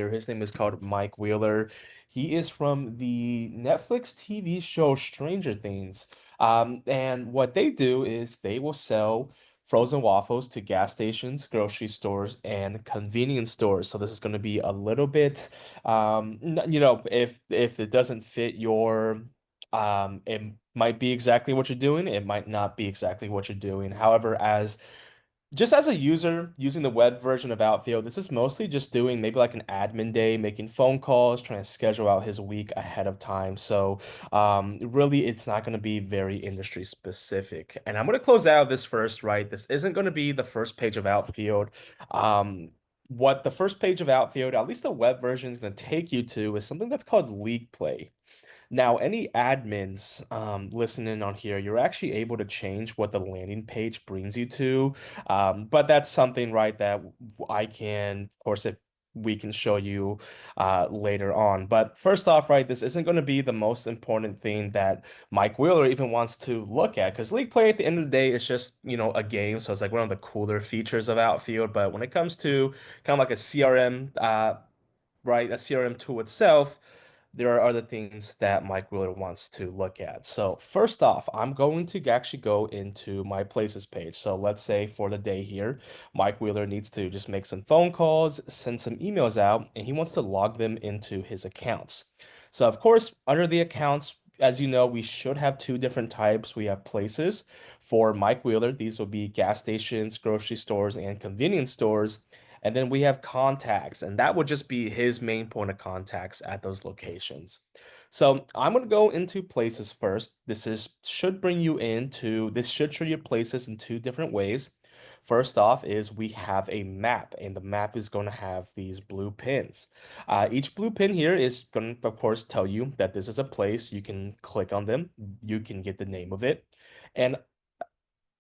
His name is called Mike Wheeler. He is from the Netflix TV show Stranger Things. And what they do is they will sell frozen waffles to gas stations, grocery stores, and convenience stores. So this is going to be a little bit, if it doesn't fit your, it might be exactly what you're doing. It might not be exactly what you're doing. However, as a user using the web version of Outfield, this is mostly just doing maybe like an admin day, making phone calls, trying to schedule out his week ahead of time. So, really, it's not going to be very industry specific. And I'm going to close out this first, right? This isn't going to be the first page of Outfield. What the first page of Outfield, at least the web version, is going to take you to is something that's called League Play. Now, any admins listening on here, you're actually able to change what the landing page brings you to. But that's something, right, that I can, of course, if we can show you later on. But first off, right, this isn't going to be the most important thing that Mike Wheeler even wants to look at because League Play at the end of the day is just, a game. So it's like one of the cooler features of Outfield. But when it comes to kind of like a CRM, right, a CRM tool itself, there are other things that Mike Wheeler wants to look at. So first off, I'm going to actually go into my places page. So let's say for the day here, Mike Wheeler needs to just make some phone calls, send some emails out, and he wants to log them into his accounts. So of course, under the accounts, as you know, we should have two different types. We have places for Mike Wheeler. These will be gas stations, grocery stores, and convenience stores. And then we have contacts, and that would just be his main point of contacts at those locations. So I'm going to go into places first. This should show you places in two different ways. First off is we have a map, and the map is going to have these blue pins. Each blue pin here is going to, of course, tell you that this is a place. You can click on them. You can get the name of it. And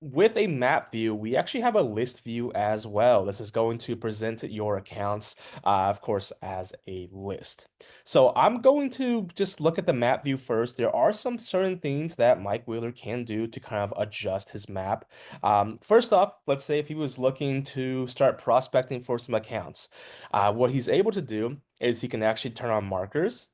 with a map view, we actually have a list view as well. This is going to present your accounts, of course, as a list. So I'm going to just look at the map view first. There are some certain things that Mike Wheeler can do to kind of adjust his map. First off, let's say if he was looking to start prospecting for some accounts, what he's able to do is he can actually turn on markers.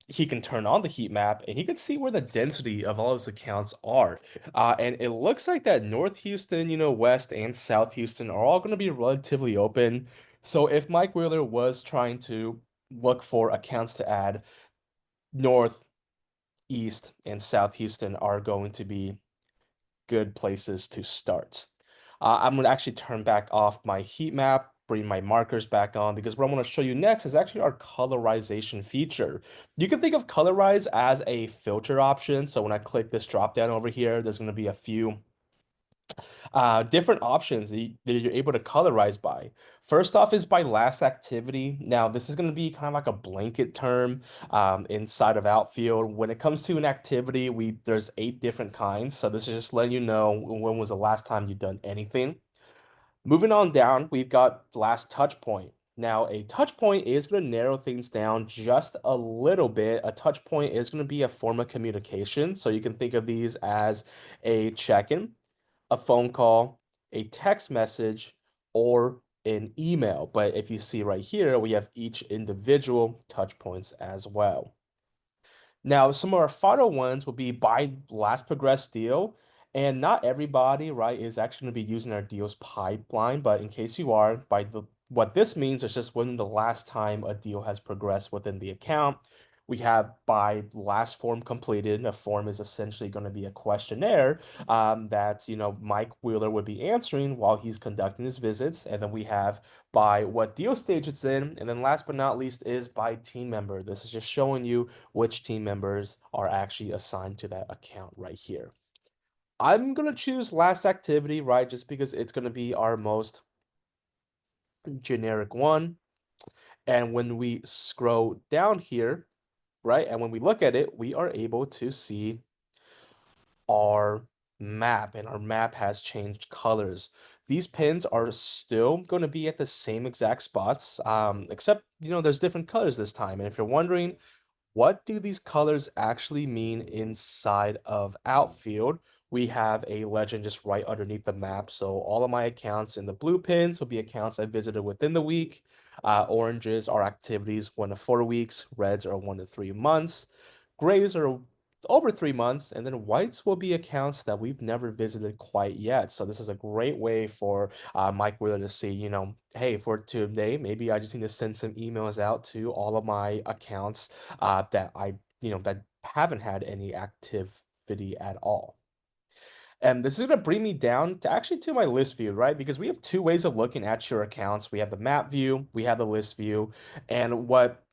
He can turn on the heat map and he can see where the density of all his accounts are. And it looks like that North Houston, West and South Houston are all going to be relatively open. So if Mike Wheeler was trying to look for accounts to add, North, East, and South Houston are going to be good places to start. I'm going to actually turn back off my heat map, bring my markers back on, because what I want to show you next is actually our colorization feature. You can think of colorize as a filter option. So when I click this drop down over here, there's going to be a few different options that you're able to colorize by. First off is by last activity. Now, this is going to be kind of like a blanket term inside of Outfield. When it comes to an activity, there's 8 different kinds. So this is just letting you know when was the last time you've done anything. Moving on down, we've got last touch point. Now, a touch point is going to narrow things down just a little bit. A touch point is going to be a form of communication. So you can think of these as a check-in, a phone call, a text message, or an email. But if you see right here, we have each individual touch points as well. Now, some of our final ones will be by last progressed deal. And not everybody, right, is actually going to be using our deals pipeline. But in case you are, what this means is just when the last time a deal has progressed within the account. We have by last form completed. A form is essentially going to be a questionnaire that Mike Wheeler would be answering while he's conducting his visits. And then we have by what deal stage it's in. And then last but not least is by team member. This is just showing you which team members are actually assigned to that account right here. I'm going to choose last activity, right, just because it's going to be our most generic one. And when we scroll down here, right, and when we look at it, we are able to see our map, and our map has changed colors. These pins are still going to be at the same exact spots, except, there's different colors this time. And if you're wondering, what do these colors actually mean inside of Outfield? We have a legend just right underneath the map. So all of my accounts in the blue pins will be accounts I visited within the week. Oranges are activities 1 to 4 weeks, reds are 1 to 3 months, grays are over 3 months, and then whites will be accounts that we've never visited quite yet. So this is a great way for Mike Wheeler to see, hey, for today, maybe I just need to send some emails out to all of my accounts that that haven't had any activity at all. And this is going to bring me down to actually to my list view, right? Because we have two ways of looking at your accounts. We have the map view, we have the list view. And what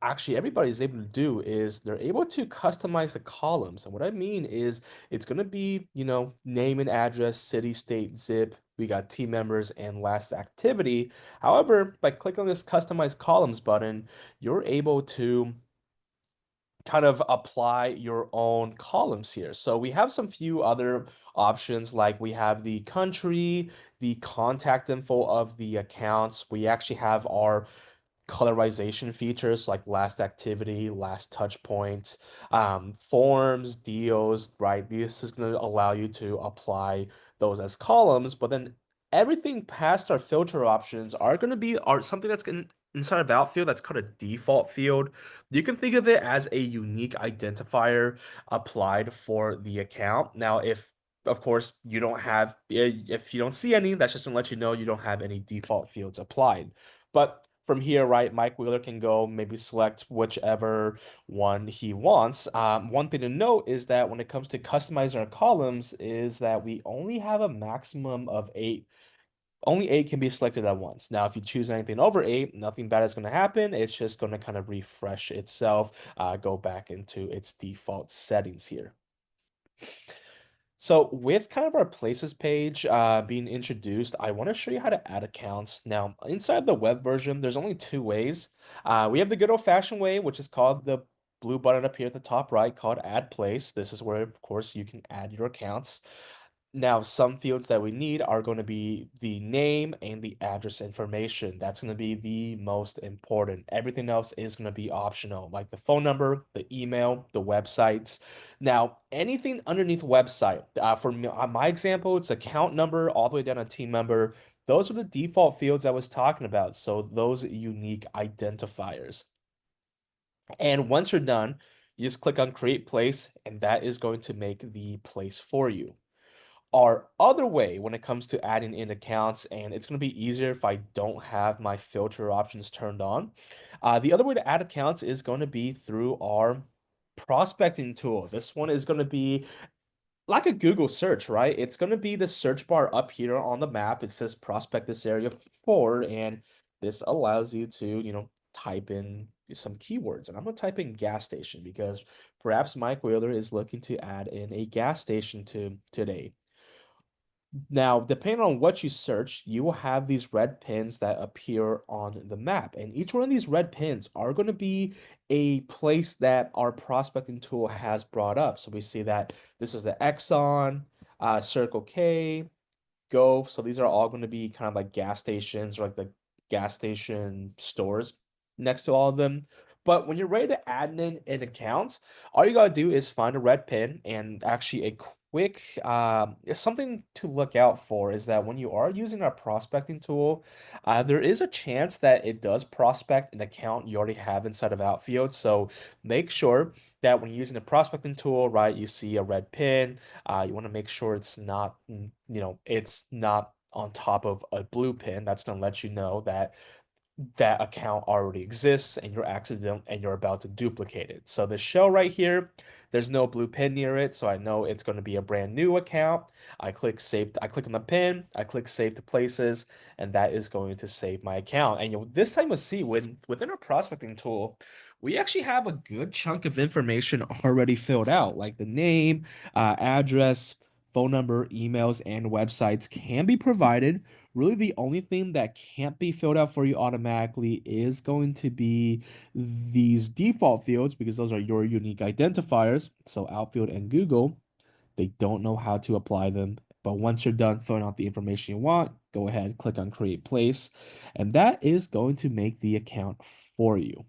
actually everybody's able to do is they're able to customize the columns. And what I mean is it's going to be, name and address, city, state, zip. We got team members and last activity. However, by clicking on this customize columns button, you're able to kind of apply your own columns here. So we have some few other options, like we have the country, the contact info of the accounts. We actually have our colorization features like last activity, last touch points, forms, deals, right? This is going to allow you to apply those as columns, but then everything past our filter options are going to be are something that's going inside of Outfield that's called a default field. You can think of it as a unique identifier applied for the account. Now, if of course you don't have if you don't see any, that's just gonna let you know you don't have any default fields applied. But from here, right, Mike Wheeler can go maybe select whichever one he wants. One thing to note is that when it comes to customizing our columns, is that we only have a maximum of 8. Only 8 can be selected at once. Now, if you choose anything over 8, nothing bad is going to happen. It's just going to kind of refresh itself, go back into its default settings here. So with kind of our places page being introduced, I want to show you how to add accounts. Now, inside the web version, there's only two ways. We have the good old-fashioned way, which is called the blue button up here at the top right called Add Place. This is where, of course, you can add your accounts. Now, some fields that we need are going to be the name and the address information. That's going to be the most important. Everything else is going to be optional, like the phone number, the email, the websites. Now, anything underneath website, for me, my example, it's account number all the way down to team member. Those are the default fields I was talking about. So those unique identifiers. And once you're done, you just click on create place, and that is going to make the place for you. Our other way when it comes to adding in accounts, and it's going to be easier if I don't have my filter options turned on. The other way to add accounts is going to be through our prospecting tool. This one is going to be like a Google search, right? It's going to be the search bar up here on the map. It says prospect this area forward, and this allows you to, type in some keywords. And I'm going to type in gas station because perhaps Mike Wheeler is looking to add in a gas station to today. Now, depending on what you search, you will have these red pins that appear on the map. And each one of these red pins are going to be a place that our prospecting tool has brought up. So we see that this is the Exxon, Circle K, Go. So these are all going to be kind of like gas stations or like the gas station stores next to all of them. But when you're ready to add in an account, all you gotta do is find a red pin and actually a quick something to look out for is that when you are using our prospecting tool, there is a chance that it does prospect an account you already have inside of Outfield. So make sure that when you're using the prospecting tool, right, you see a red pin, you want to make sure it's not, it's not on top of a blue pin. That's going to let you know that that account already exists and you're about to duplicate it. So the show right here, there's no blue pin near it, so I know it's going to be a brand new account. I click save, I click on the pin, I click save to places, and that is going to save my account. And this time you'll see within our prospecting tool, we actually have a good chunk of information already filled out, like the name, address, phone number, emails, and websites can be provided. Really, the only thing that can't be filled out for you automatically is going to be these default fields because those are your unique identifiers. So Outfield and Google, they don't know how to apply them. But once you're done filling out the information you want, go ahead, click on Create Place, and that is going to make the account for you.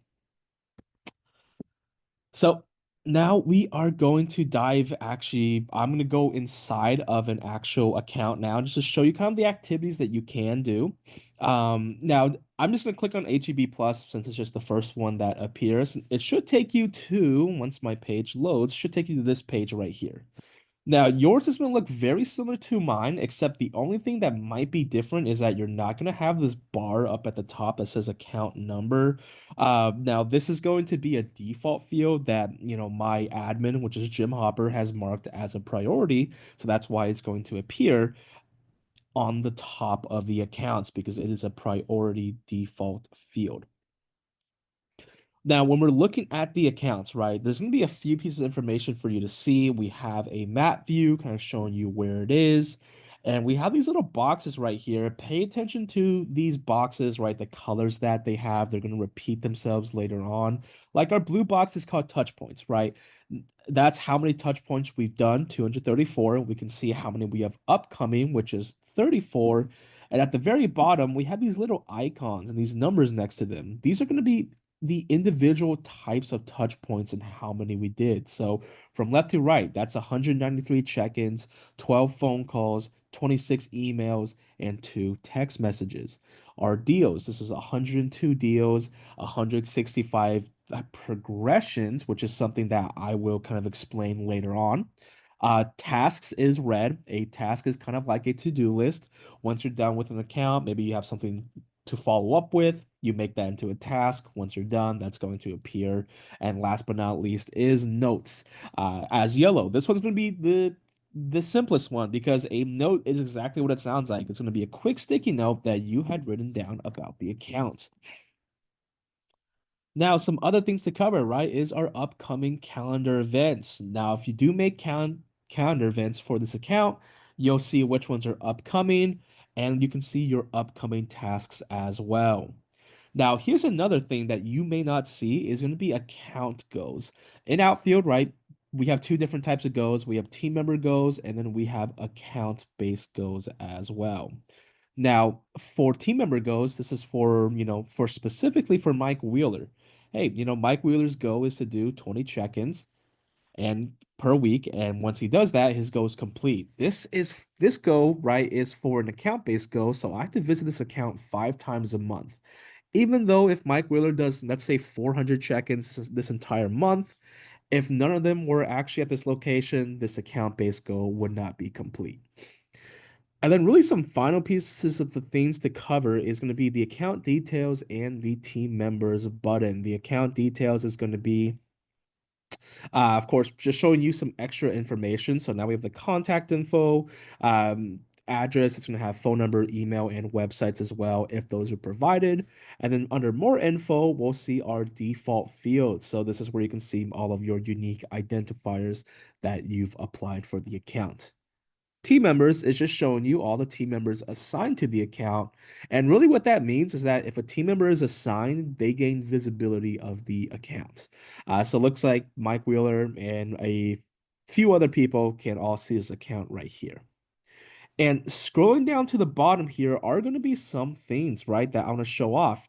So now we are going to dive actually, I'm going to go inside of an actual account now just to show you kind of the activities that you can do. Now I'm just gonna click on HEB Plus since it's just the first one that appears. It should take you to, once my page loads, should take you to this page right here. Now, yours is going to look very similar to mine, except the only thing that might be different is that you're not going to have this bar up at the top that says account number. Now, this is going to be a default field that, my admin, which is Jim Hopper, has marked as a priority. So that's why it's going to appear on the top of the accounts because it is a priority default field. Now, when we're looking at the accounts, right, there's going to be a few pieces of information for you to see. We have a map view kind of showing you where it is. And we have these little boxes right here. Pay attention to these boxes, right? The colors that they have, they're going to repeat themselves later on. Like our blue box is called touch points, right? That's how many touch points we've done, 234. We can see how many we have upcoming, which is 34. And at the very bottom, we have these little icons and these numbers next to them. These are going to be the individual types of touch points and how many we did. So from left to right, that's 193 check-ins, 12 phone calls, 26 emails, and 2 text messages. Our deals, this is 102 deals, 165 progressions, which is something that I will kind of explain later on. Tasks is red. A task is kind of like a to-do list. Once you're done with an account, maybe you have something to follow up with, you make that into a task. Once you're done, that's going to appear. And last but not least is notes as yellow. This one's going to be the simplest one because a note is exactly what it sounds like. It's going to be a quick sticky note that you had written down about the account. Now, some other things to cover, right, is our upcoming calendar events. Now, if you do make calendar events for this account, you'll see which ones are upcoming, and you can see your upcoming tasks as well. Now, here's another thing that you may not see is going to be account goals. In Outfield, right, we have two different types of goals. We have team member goals, and then we have account-based goals as well. Now, for team member goals, this is for, for specifically for Mike Wheeler. Hey, Mike Wheeler's goal is to do 20 check-ins and per week, and once he does that, his goal is complete. This goal, right, is for an account-based goal, so I have to visit this account 5 times a month. Even though if Mike Wheeler does, let's say 400 check-ins this entire month, if none of them were actually at this location, this account-based goal would not be complete. And then really some final pieces of the things to cover is going to be the account details and the team members button. The account details is going to be, of course, just showing you some extra information. So now we have the contact info, address. It's going to have phone number, email, and websites as well if those are provided. And then under more info, we'll see our default fields. So this is where you can see all of your unique identifiers that you've applied for the account. Team members is just showing you all the team members assigned to the account. And really what that means is that if a team member is assigned, they gain visibility of the account. So it looks like Mike Wheeler and a few other people can all see his account right here. And scrolling down to the bottom here are going to be some things, right, that I want to show off.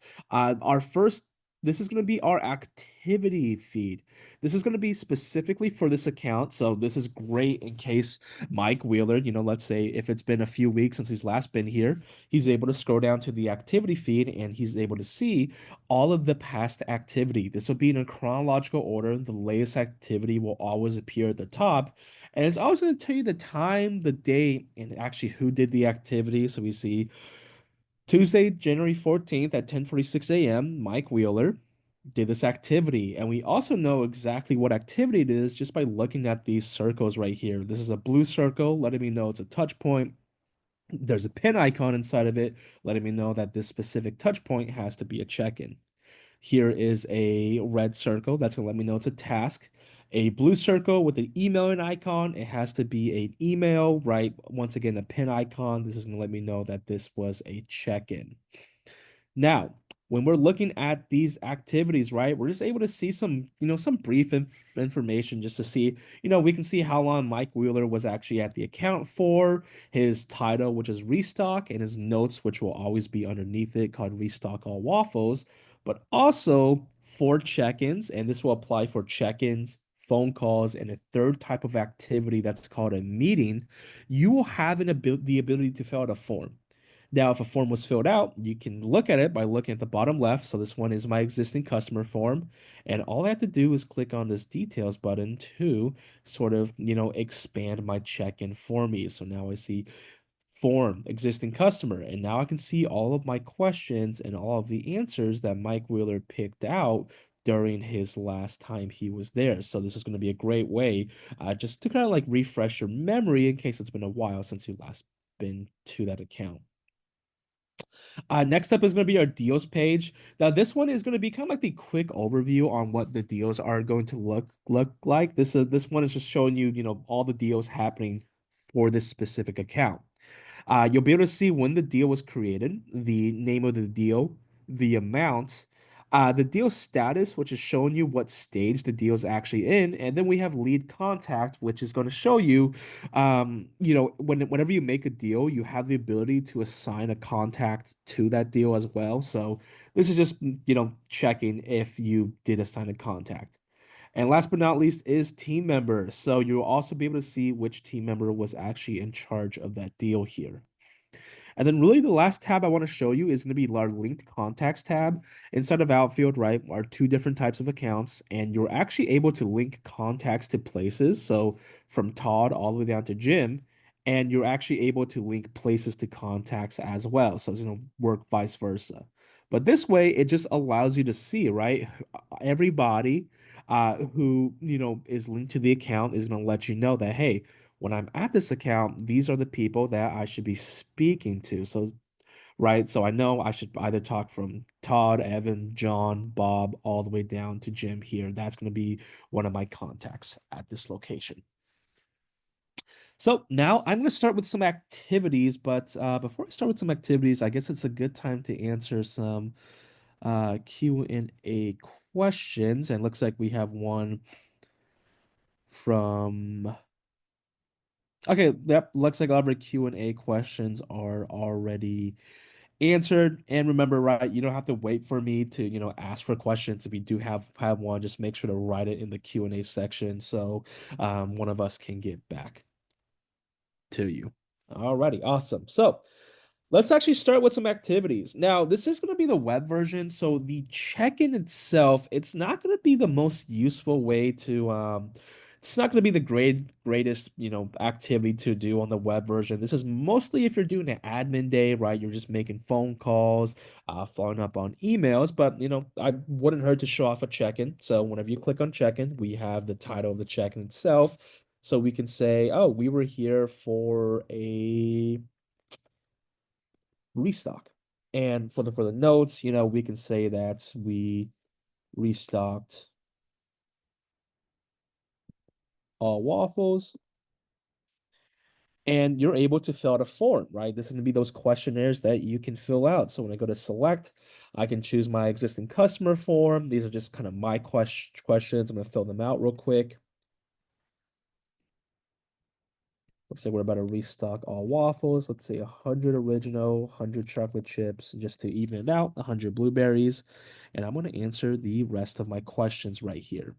This is going to be our activity feed. This is going to be specifically for this account. So this is great in case Mike Wheeler, let's say if it's been a few weeks since he's last been here, he's able to scroll down to the activity feed and he's able to see all of the past activity. This will be in a chronological order. The latest activity will always appear at the top. And it's also going to tell you the time, the date, and actually who did the activity. So we see Tuesday, January 14th at 10:46 a.m., Mike Wheeler did this activity. And we also know exactly what activity it is just by looking at these circles right here. This is a blue circle, letting me know it's a touch point. There's a pin icon inside of it, letting me know that this specific touch point has to be a check-in. Here is a red circle. That's going to let me know it's a task. A blue circle with an emailing icon. It has to be an email, right? Once again, a pin icon. This is going to let me know that this was a check-in. Now, when we're looking at these activities, right, we're just able to see some, some brief information just to see, we can see how long Mike Wheeler was actually at the account for, his title, which is restock, and his notes, which will always be underneath it, called restock all waffles, but also for check-ins, and this will apply for check-ins, phone calls, and a third type of activity that's called a meeting. You will have the ability to fill out a form. Now, if a form was filled out, you can look at it by looking at the bottom left. So this one is my existing customer form. And all I have to do is click on this details button to sort of, expand my check-in for me. So now I see form, existing customer. And now I can see all of my questions and all of the answers that Mike Wheeler picked out during his last time he was there. So this is going to be a great way just to kind of like refresh your memory in case it's been a while since you last been to that account. Next up is going to be our deals page. Now, this one is going to be kind of like the quick overview on what the deals are going to look like. This one is just showing you, all the deals happening for this specific account. You'll be able to see when the deal was created, the name of the deal, the amount, the deal status, which is showing you what stage the deal is actually in, and then we have lead contact, which is going to show you, whenever you make a deal, you have the ability to assign a contact to that deal as well. So this is just, checking if you did assign a contact. And last but not least is team member. So you'll also be able to see which team member was actually in charge of that deal here. And then really the last tab I want to show you is going to be our linked contacts tab. Inside of Outfield, right, are two different types of accounts, and you're actually able to link contacts to places. So from Todd all the way down to Jim, and you're actually able to link places to contacts as well. So it's going to work vice versa. But this way, it just allows you to see, right, everybody who, is linked to the account is going to let you know that, hey, when I'm at this account, these are the people that I should be speaking to. So, right. So I know I should either talk from Todd, Evan, John, Bob, all the way down to Jim here. That's going to be one of my contacts at this location. So now I'm going to start with some activities, but before I start with some activities, I guess it's a good time to answer some Q&A questions. And looks like we have one from Okay, yep. Looks like all of our Q&A questions are already answered. And remember, right, you don't have to wait for me to, ask for questions. If you do have one, just make sure to write it in the Q&A section so one of us can get back to you. Alrighty, awesome. So let's actually start with some activities. Now, this is going to be the web version, so the check-in itself, it's not going to be the most useful way to it's not going to be the greatest, activity to do on the web version. This is mostly if you're doing an admin day, right? You're just making phone calls, following up on emails, but I wouldn't hurt to show off a check-in. So whenever you click on check-in, we have the title of the check-in itself. So we can say, oh, we were here for a restock. And for the notes, we can say that we restocked all waffles, and you're able to fill out a form, right? This is going to be those questionnaires that you can fill out. So when I go to select, I can choose my existing customer form. These are just kind of my questions. I'm going to fill them out real quick. Looks like we're about to restock all waffles. Let's say 100 original, 100 chocolate chips, just to even it out, 100 blueberries. And I'm going to answer the rest of my questions right here.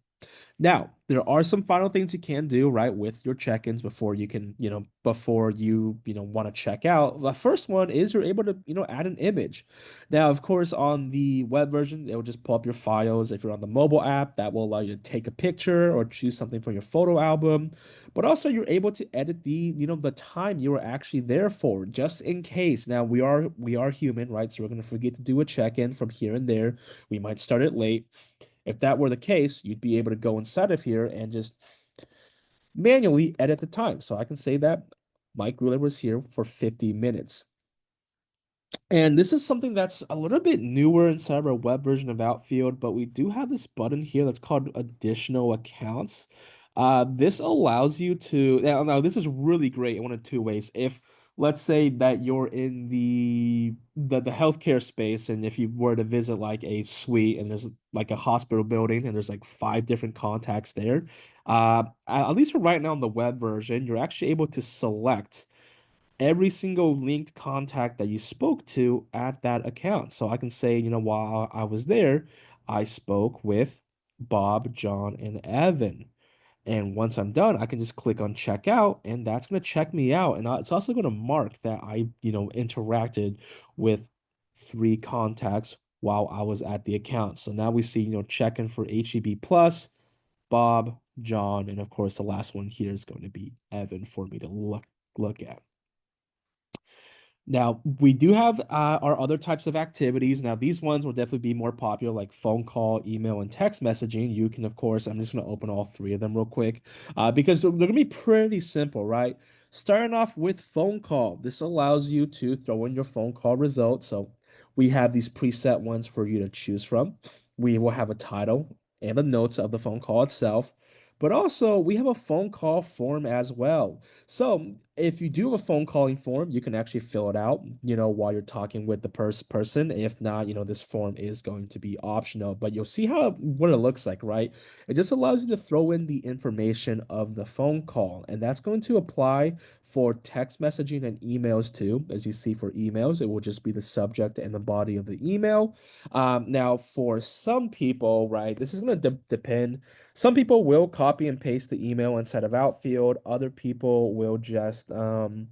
Now, there are some final things you can do, right, with your check-ins before you can, before you want to check out. The first one is you're able to, add an image. Now, of course, on the web version, it will just pull up your files. If you're on the mobile app, that will allow you to take a picture or choose something from your photo album. But also you're able to edit the time you were actually there for, just in case. Now, we are human, right? So we're going to forget to do a check-in from here and there. We might start it late. If that were the case, you'd be able to go inside of here and just manually edit the time. So I can say that Mike Wheeler was here for 50 minutes. And this is something that's a little bit newer inside of our web version of Outfield, but we do have this button here that's called additional accounts. This allows you to now this is really great in one of two ways. If let's say that you're in the healthcare space, and if you were to visit like a suite and there's like a hospital building and there's like five different contacts there, at least for right now in the web version, you're actually able to select every single linked contact that you spoke to at that account. So I can say, while I was there, I spoke with Bob, John, and Evan. And once I'm done, I can just click on checkout, and that's going to check me out. And it's also going to mark that I interacted with three contacts while I was at the account. So now we see checking for HEB Plus, Bob, John, and of course the last one here is going to be Evan for me to look at. Now, we do have our other types of activities. Now, these ones will definitely be more popular, like phone call, email, and text messaging. You can, of course, I'm just going to open all three of them real quick because they're going to be pretty simple, right? Starting off with phone call. This allows you to throw in your phone call results. So we have these preset ones for you to choose from. We will have a title and the notes of the phone call itself. But also, we have a phone call form as well. So if you do have a phone calling form, you can actually fill it out while you're talking with the person. If not this form is going to be optional, but you'll see what it looks like, right? It just allows you to throw in the information of the phone call, and that's going to apply for text messaging and emails too. As you see for emails, it will just be the subject and the body of the email. Now, for some people, right, this is going to depend. Some people will copy and paste the email inside of Outfield. Other people will just kind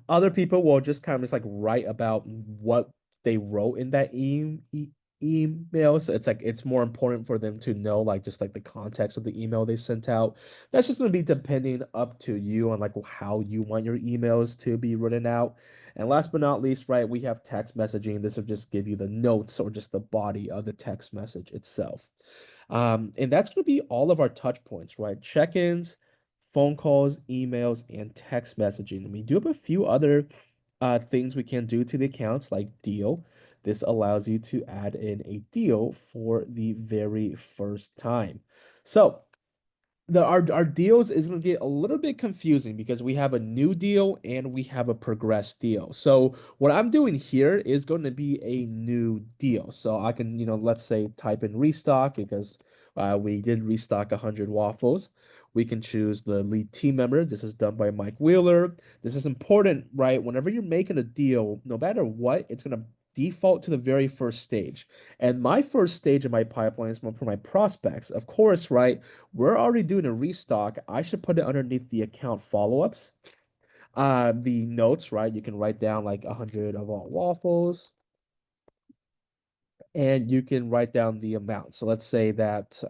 of just like write about what they wrote in that email. So it's like it's more important for them to know like just like the context of the email they sent out. That's just going to be depending up to you on like how you want your emails to be written out. And last but not least, right, we have text messaging. This will just give you the notes or just the body of the text message itself. And that's going to be all of our touch points, right? Check-ins, phone calls, emails, and text messaging. And we do have a few other things we can do to the accounts, like deal. This allows you to add in a deal for the very first time. So our deals is going to get a little bit confusing because we have a new deal and we have a progress deal. So what I'm doing here is going to be a new deal. So I can let's say type in restock because we did restock 100 waffles. We can choose the lead team member. This is done by Mike Wheeler. This is important, right? Whenever you're making a deal, no matter what, it's going to default to the very first stage. And my first stage of my pipeline is for my prospects. Of course, right? We're already doing a restock. I should put it underneath the account follow-ups. The notes, right? You can write down like 100 of all waffles, and you can write down the amount. So let's say that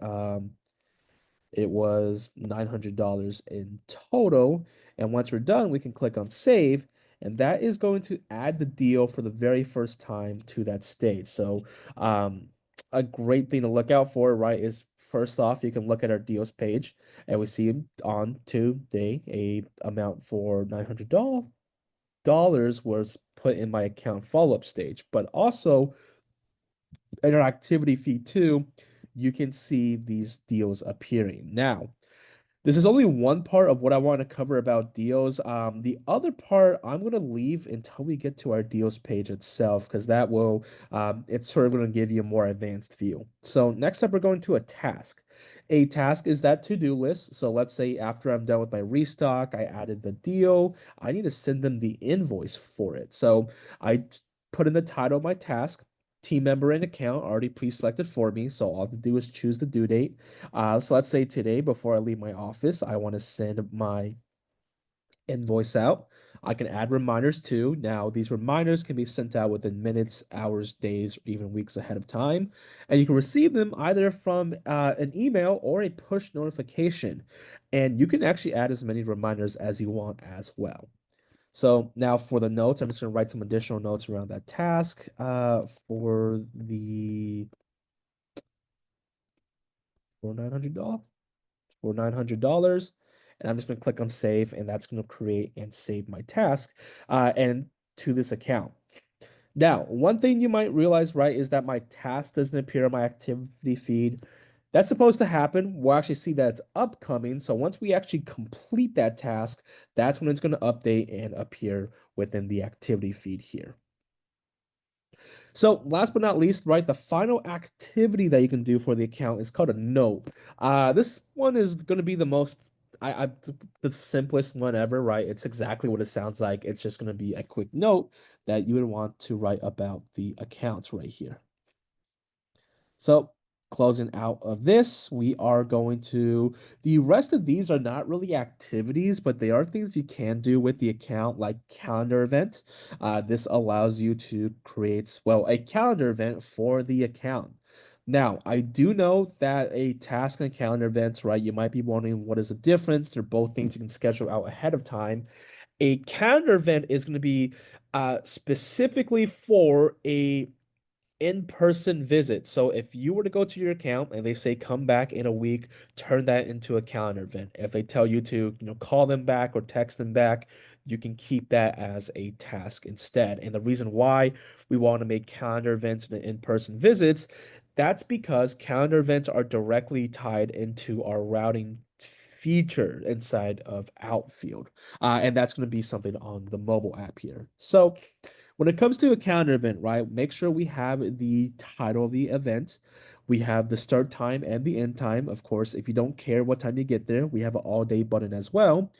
it was $900 in total. And once we're done, we can click on save. And that is going to add the deal for the very first time to that stage. So, a great thing to look out for, right, is first off, you can look at our deals page and we see on today a amount for $900 was put in my account follow-up stage. But also in our activity feed too, you can see these deals appearing. Now, this is only one part of what I want to cover about deals. The other part I'm going to leave until we get to our deals page itself, because that will, it's sort of going to give you a more advanced view. So next up, we're going to a task. A task is that to-do list. So let's say after I'm done with my restock, I added the deal. I need to send them the invoice for it. So I put in the title of my task. Team member and account already pre-selected for me. So all I have to do is choose the due date. So let's say today, before I leave my office, I want to send my invoice out. I can add reminders too. Now, these reminders can be sent out within minutes, hours, days, or even weeks ahead of time. And you can receive them either from an email or a push notification. And you can actually add as many reminders as you want as well. So now for the notes, I'm just going to write some additional notes around that task for $900. For $900. And I'm just going to click on save, and that's going to create and save my task and to this account. Now, one thing you might realize, right, is that my task doesn't appear on my activity feed. That's supposed to happen. We'll actually see that it's upcoming. So once we actually complete that task, that's when it's going to update and appear within the activity feed here. So last but not least, right, the final activity that you can do for the account is called a note. This one is going to be the most the simplest one ever, right? It's exactly what it sounds like. It's just going to be a quick note that you would want to write about the accounts right here. So Closing out of this, we are going to, the rest of these are not really activities, but they are things you can do with the account, like calendar event. This allows you to create, well, a calendar event for the account. Now, I do know that a task and a calendar event, right? You might be wondering what is the difference. They're both things you can schedule out ahead of time. A calendar event is going to be specifically for a in-person visit. So if you were to go to your account and they say come back in a week, turn that into a calendar event. If they tell you to, call them back or text them back, you can keep that as a task instead. And the reason why we want to make calendar events and in-person visits, that's because calendar events are directly tied into our routing feature inside of Outfield. And that's going to be something on the mobile app here. So when it comes to a calendar event, right, make sure we have the title of the event. We have the start time and the end time. Of course, if you don't care what time you get there, we have an all day button as well.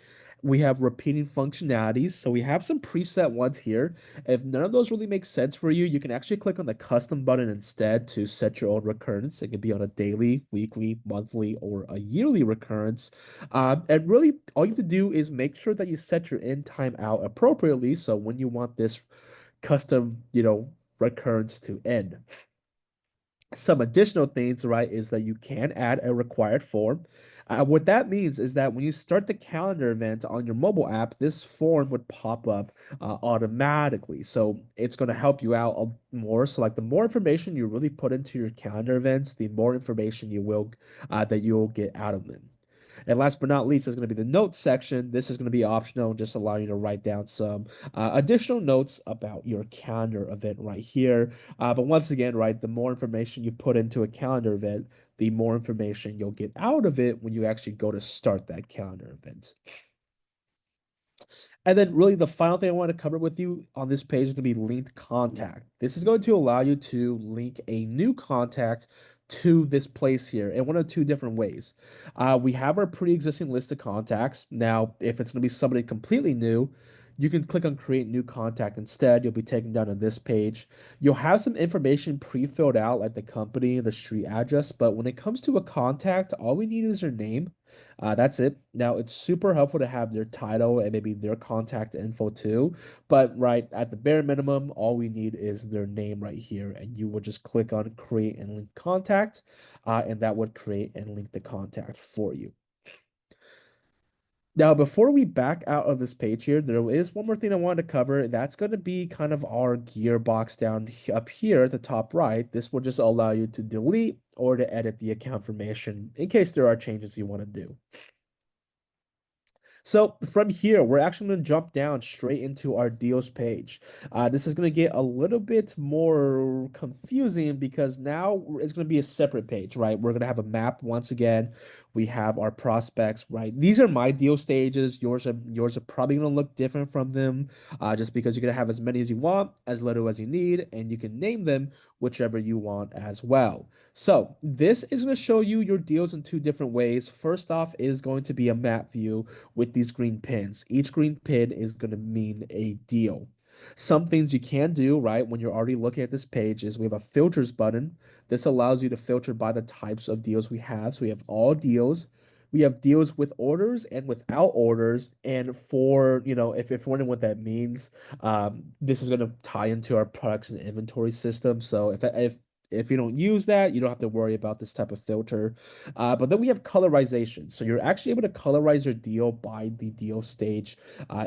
We have repeating functionalities. So we have some preset ones here. If none of those really make sense for you, you can actually click on the custom button instead to set your own recurrence. It can be on a daily, weekly, monthly, or a yearly recurrence. And really, all you have to do is make sure that you set your end time out appropriately. So when you want this custom, recurrence to end. Some additional things, right, is that you can add a required form. What that means is that when you start the calendar event on your mobile app, this form would pop up automatically. So it's going to help you out more. So, like the more information you really put into your calendar events, the more information you will that you'll get out of them. And last but not least is going to be the notes section. This is going to be optional, just allow you to write down some additional notes about your calendar event right here. But once again, right, the more information you put into a calendar event, the more information you'll get out of it when you actually go to start that calendar event. And then really the final thing I want to cover with you on this page is going to be linked contact. This is going to allow you to link a new contact to this place here in one of two different ways. We have our pre-existing list of contacts. Now, if it's going to be somebody completely new, you can click on create new contact instead. You'll be taken down to this page. You'll have some information pre-filled out like the company, the street address, but when it comes to a contact, all we need is their name. That's it. Now, it's super helpful to have their title and maybe their contact info too. But right at the bare minimum, all we need is their name right here. And you would just click on create and link contact, and that would create and link the contact for you. Now, before we back out of this page here, there is one more thing I wanted to cover. That's going to be kind of our gearbox down up here at the top right. This will just allow you to delete or to edit the account information in case there are changes you want to do. So from here, we're actually going to jump down straight into our deals page. This is going to get a little bit more confusing because now it's going to be a separate page, right? We're going to have a map once again. We have our prospects, right? These are my deal stages. Yours are probably going to look different from them, just because you're going to have as many as you want, as little as you need, and you can name them whichever you want as well. So this is going to show you your deals in two different ways. First off is going to be a map view with these green pins. Each green pin is going to mean a deal. Some things you can do, right, when you're already looking at this page is we have a filters button. This allows you to filter by the types of deals we have. So we have all deals. We have deals with orders and without orders. And for, if you're wondering what that means, this is going to tie into our products and inventory system. So if you don't use that, you don't have to worry about this type of filter. But then we have colorization. So you're actually able to colorize your deal by the deal stage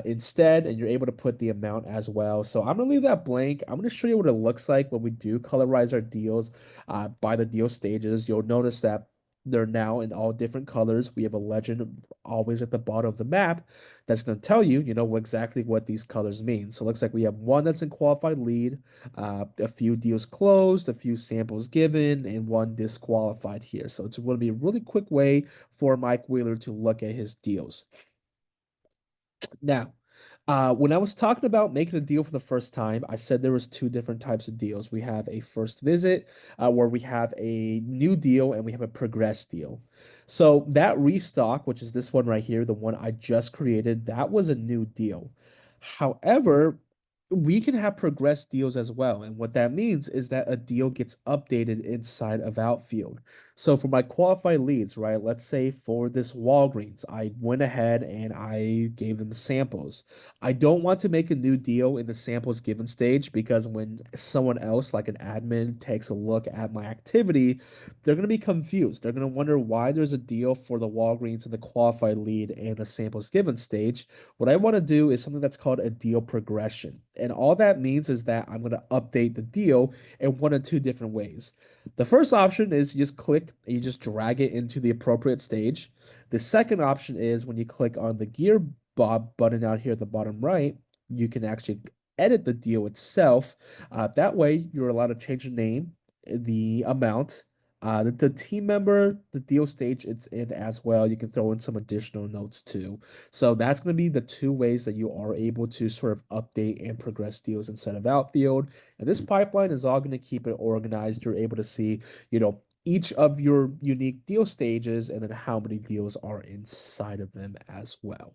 instead, and you're able to put the amount as well. So I'm going to leave that blank. I'm going to show you what it looks like when we do colorize our deals by the deal stages. You'll notice that they're now in all different colors. We have a legend always at the bottom of the map that's going to tell you, exactly what these colors mean. So it looks like we have one that's in qualified lead, a few deals closed, a few samples given, and one disqualified here. So it's going to be a really quick way for Mike Wheeler to look at his deals. Now, when I was talking about making a deal for the first time, I said there was two different types of deals. We have a first visit, where we have a new deal and we have a progress deal. So that restock, which is this one right here, the one I just created, that was a new deal. However, We can have progressed deals as well. And what that means is that a deal gets updated inside of Outfield. So for my qualified leads, right, let's say for this Walgreens, I went ahead and I gave them samples. I don't want to make a new deal in the samples given stage because when someone else, like an admin, takes a look at my activity, they're going to be confused. They're going to wonder why there's a deal for the Walgreens in the qualified lead and the samples given stage. What I want to do is something that's called a deal progression. And all that means is that I'm going to update the deal in one of two different ways. The first option is you just click and you just drag it into the appropriate stage. The second option is when you click on the gear bob button out here at the bottom right, you can actually edit the deal itself. That way, you're allowed to change the name, the amount, the team member, the deal stage it's in as well. You can throw in some additional notes too. So that's going to be the two ways that you are able to sort of update and progress deals inside of Outfield. And this pipeline is all going to keep it organized. You're able to see, each of your unique deal stages and then how many deals are inside of them as well.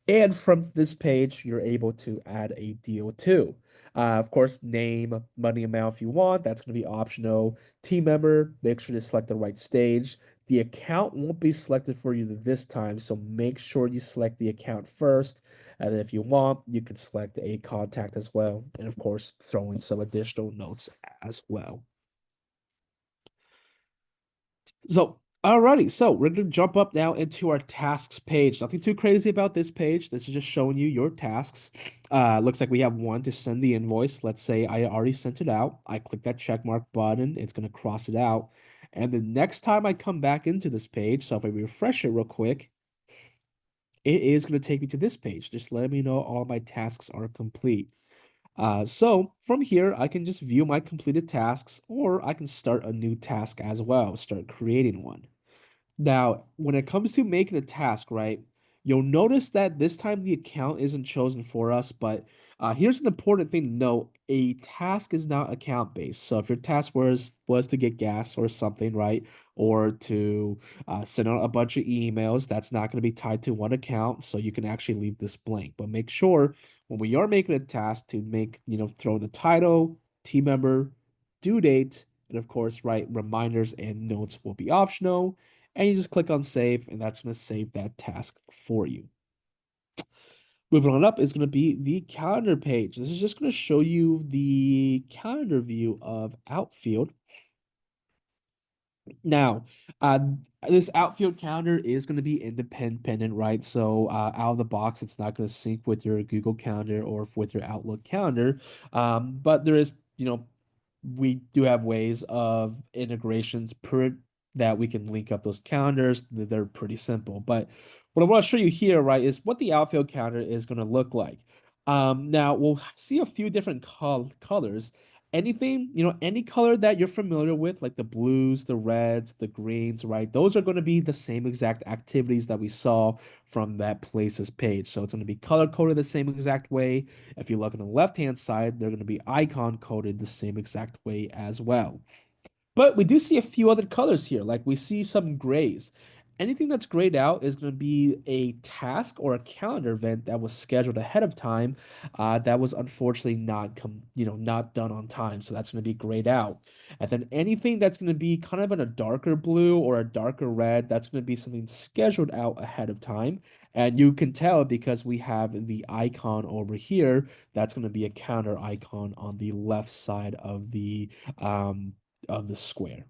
And from this page, you're able to add a deal too. Of course, name, money amount if you want. That's going to be optional. Team member, make sure to select the right stage. The account won't be selected for you this time, so make sure you select the account first. And then if you want, you can select a contact as well. And of course, throw in some additional notes as well. So, alrighty, so we're gonna jump up now into our tasks page. Nothing too crazy about this page. This is just showing you your tasks. Looks like we have one to send the invoice. Let's say I already sent it out. I click that check mark button. It's gonna cross it out. And the next time I come back into this page, so if I refresh it real quick, it is gonna take me to this page. Just let me know all my tasks are complete. So from here, I can just view my completed tasks, or I can start a new task as well, start creating one. Now, when it comes to making a task, right, you'll notice that this time the account isn't chosen for us, but here's an important thing to note. A task is not account based. So if your task was to get gas or something, right, or to send out a bunch of emails, that's not going to be tied to one account. So you can actually leave this blank. But make sure when we are making a task to make, throw the title, team member, due date, and of course, right, reminders and notes will be optional and you just click on save, and that's going to save that task for you. Moving on up is going to be the calendar page. This is just going to show you the calendar view of Outfield. Now, uh, this Outfield calendar is going to be independent, right? So, out of the box, it's not going to sync with your Google Calendar or with your Outlook calendar. But there is, we do have ways of integrations that we can link up those calendars. They're pretty simple. But what I want to show you here, right, is what the Outfield calendar is going to look like. Now we'll see a few different colors. Anything, any color that you're familiar with, like the blues, the reds, the greens, right? Those are going to be the same exact activities that we saw from that places page. So it's going to be color coded the same exact way. If you look on the left-hand side, they're going to be icon coded the same exact way as well. But we do see a few other colors here, like we see some grays. Anything that's grayed out is going to be a task or a calendar event that was scheduled ahead of time, that was unfortunately not done on time. So that's going to be grayed out. And then anything that's going to be kind of in a darker blue or a darker red, that's going to be something scheduled out ahead of time. And you can tell because we have the icon over here, that's going to be a counter icon on the left side um, of the square.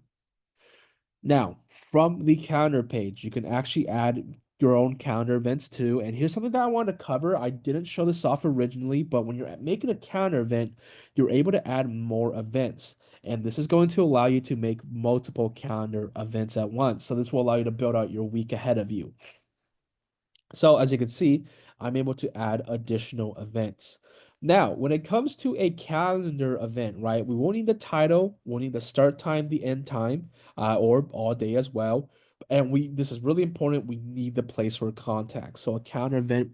Now, from the calendar page, you can actually add your own calendar events too. And here's something that I wanted to cover. I didn't show this off originally, but when you're making a calendar event, you're able to add more events. And this is going to allow you to make multiple calendar events at once. So this will allow you to build out your week ahead of you. So as you can see, I'm able to add additional events. Now, when it comes to a calendar event, right, we will need the title, we'll need the start time, the end time, or all day as well. And this is really important, we need the place for contact. So a calendar event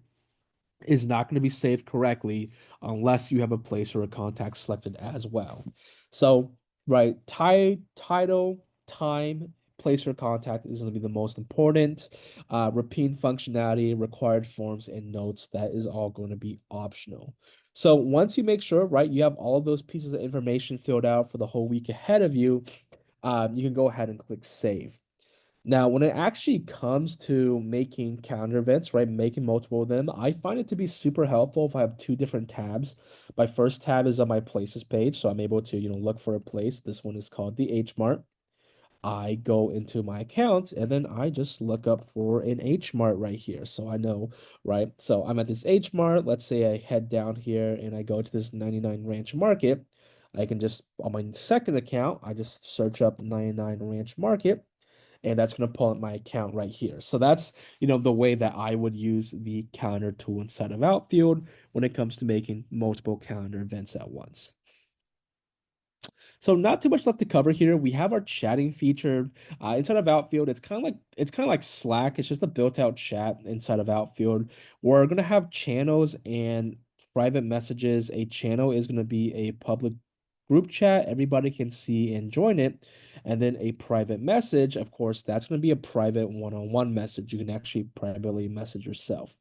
is not going to be saved correctly unless you have a place or a contact selected as well. So, right, title, time, place or contact is going to be the most important. Repeat functionality, required forms, and notes, that is all going to be optional. So once you make sure, right, you have all of those pieces of information filled out for the whole week ahead of you, you can go ahead and click save. Now, when it actually comes to making calendar events, right, making multiple of them, I find it to be super helpful if I have two different tabs. My first tab is on my places page, so I'm able to, look for a place. This one is called the H Mart. I go into my account and then I just look up for an H Mart right here. So I know, right? So I'm at this H Mart. Let's say I head down here and I go to this 99 Ranch Market. I can just, on my second account, I just search up 99 Ranch Market and that's going to pull up my account right here. So that's, the way that I would use the calendar tool inside of Outfield when it comes to making multiple calendar events at once. So not too much left to cover here. We have our chatting feature inside of Outfield. It's kind of like Slack. It's just a built-out chat inside of Outfield. We're gonna have channels and private messages. A channel is gonna be a public group chat. Everybody can see and join it. And then a private message, of course, that's gonna be a private one-on-one message. You can actually privately message yourself.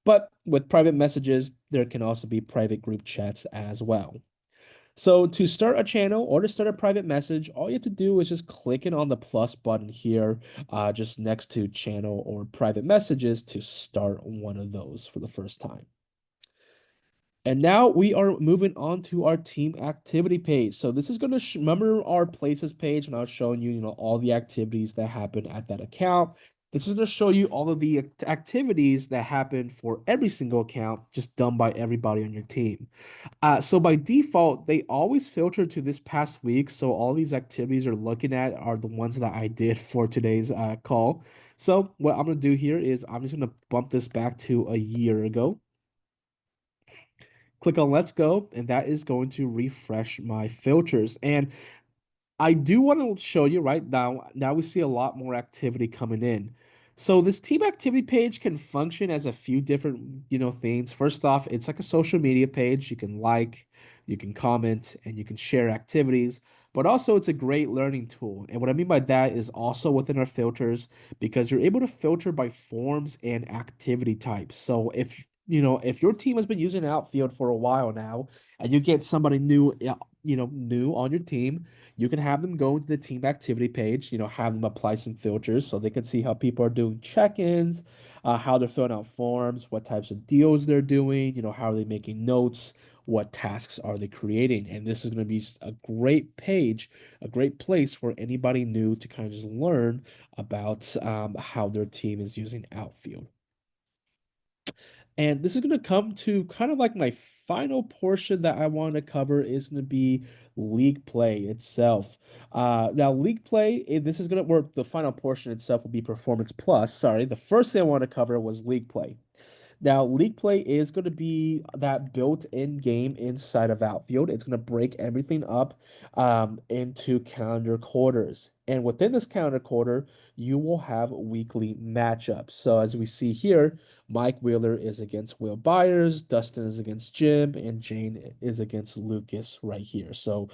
But with private messages, there can also be private group chats as well. So to start a channel or to start a private message, all you have to do is just clicking on the plus button here, just next to channel or private messages to start one of those for the first time. And now we are moving on to our team activity page. So this is going to remember our places page when I was showing you, all the activities that happen at that account. This is going to show you all of the activities that happen for every single account, just done by everybody on your team. So by default, they always filter to this past week. So all these activities are looking at are the ones that I did for today's call. So what I'm going to do here is I'm just going to bump this back to a year ago. Click on Let's Go, and that is going to refresh my filters. And I do want to show you right now. Now we see a lot more activity coming in. So this team activity page can function as a few different, things. First off, it's like a social media page. You can like, you can comment, and you can share activities. But also, it's a great learning tool. And what I mean by that is also within our filters because you're able to filter by forms and activity types. So if your team has been using Outfield for a while now, and you get somebody new, new on your team, you can have them go into the team activity page, have them apply some filters so they can see how people are doing check-ins, how they're filling out forms, what types of deals they're doing, how are they making notes, what tasks are they creating. And this is going to be a great page, a great place for anybody new to kind of just learn about how their team is using Outfield. And this is going to come to kind of like my final portion that I want to cover is going to be league play itself. Now, league play, this is going to work. The final portion itself will be performance plus. Sorry, the first thing I want to cover was league play. Now, League Play is going to be that built-in game inside of Outfield. It's going to break everything up into calendar quarters. And within this calendar quarter, you will have weekly matchups. So as we see here, Mike Wheeler is against Will Byers, Dustin is against Jim, and Jane is against Lucas right here. So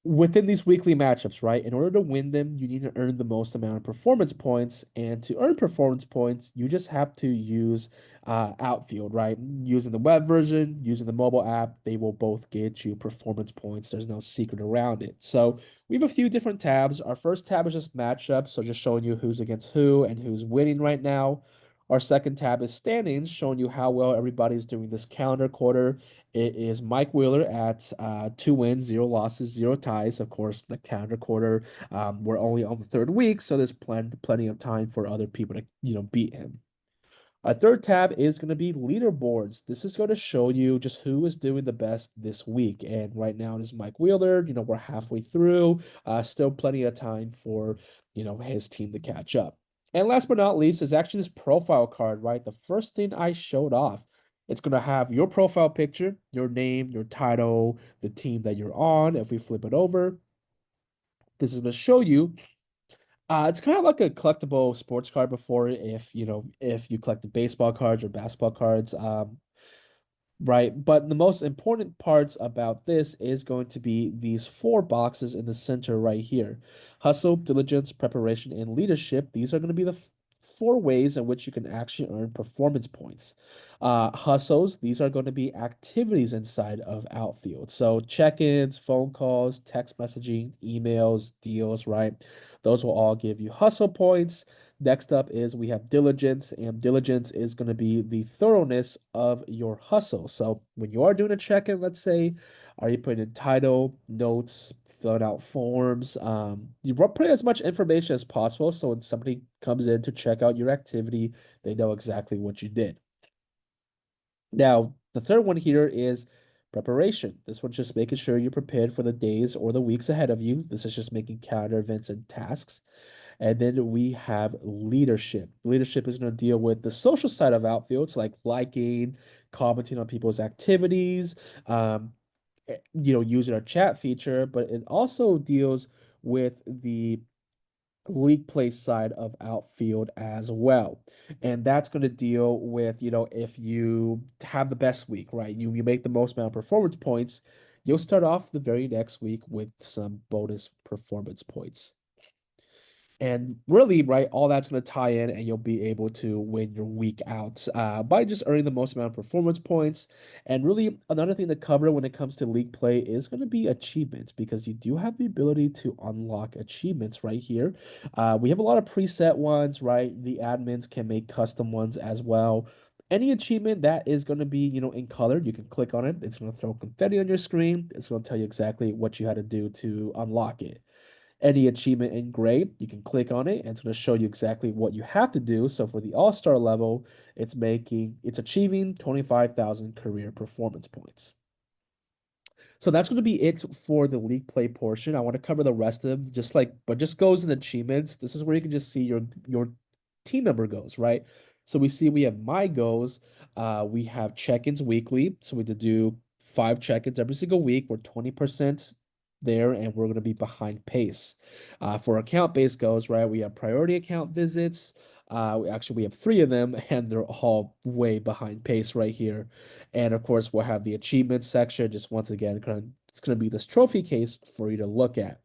within these weekly matchups, right? In order to win them, you need to earn the most amount of performance points. And to earn performance points, you just have to use Outfield, right? Using the web version, using the mobile app, they will both get you performance points. There's no secret around it. So we have a few different tabs. Our first tab is just matchups, so just showing you who's against who and who's winning right now. Our second tab is standings, showing you how well everybody's doing this calendar quarter. It is Mike Wheeler at 2 wins, 0 losses, 0 ties. Of course, the calendar quarter, we're only on the third week, so there's plenty of time for other people to beat him. Our third tab is going to be leaderboards. This is going to show you just who is doing the best this week. And right now it is Mike Wheeler. We're halfway through. Still plenty of time for, his team to catch up. And last but not least is actually this profile card, right? The first thing I showed off. It's going to have your profile picture, your name, your title, the team that you're on. If we flip it over, this is going to show you it's kind of like a collectible sports card before if you collected baseball cards or basketball cards. Right. But the most important parts about this is going to be these four boxes in the center right here. Hustle, diligence, preparation, and leadership. These are going to be the 4 ways in which you can actually earn performance points. Hustles, these are going to be activities inside of Outfield. So check-ins, phone calls, text messaging, emails, deals, right? Those will all give you hustle points. Next up is we have diligence, and diligence is going to be the thoroughness of your hustle. So when you are doing a check-in, let's say, are you putting in title, notes, filling out forms? You put as much information as possible so when somebody comes in to check out your activity, they know exactly what you did. Now, the third one here is preparation. This one's just making sure you're prepared for the days or the weeks ahead of you. This is just making calendar events and tasks. And then we have leadership. Leadership is going to deal with the social side of Outfields, like liking, commenting on people's activities, using our chat feature, but it also deals with the league play side of Outfield as well. And that's going to deal with, if you have the best week, right? You make the most amount of performance points, you'll start off the very next week with some bonus performance points. And really, right, all that's going to tie in, and you'll be able to win your week out by just earning the most amount of performance points. And really, another thing to cover when it comes to league play is going to be achievements, because you do have the ability to unlock achievements right here. We have a lot of preset ones, right? The admins can make custom ones as well. Any achievement that is going to be, in color, you can click on it. It's going to throw confetti on your screen. It's going to tell you exactly what you had to do to unlock it. Any achievement in gray, you can click on it and it's going to show you exactly what you have to do. So for the all-star level, it's achieving 25,000 career performance points. So that's going to be it for the league play portion. I want to cover the rest of them, but just goes in achievements. This is where you can just see your team member goes, right? So we have my goals. We have check-ins weekly. So we have to do 5 check-ins every single week. We're 20% there, and we're going to be behind pace. For account-based goals, right? We have priority account visits. We have 3 of them, and they're all way behind pace right here. And of course, we'll have the achievements section. Just once again, it's going to be this trophy case for you to look at.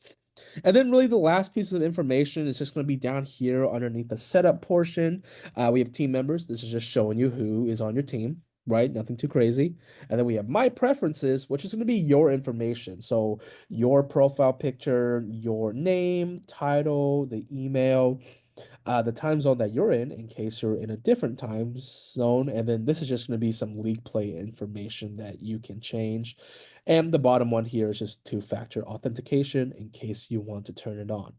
And then really the last piece of information is just going to be down here underneath the setup portion. We have team members. This is just showing you who is on your team, right? Nothing too crazy. And then we have my preferences, which is going to be your information. So your profile picture, your name, title, the email, the time zone that you're in case you're in a different time zone. And then this is just going to be some league play information that you can change. And the bottom one here is just 2-factor authentication in case you want to turn it on.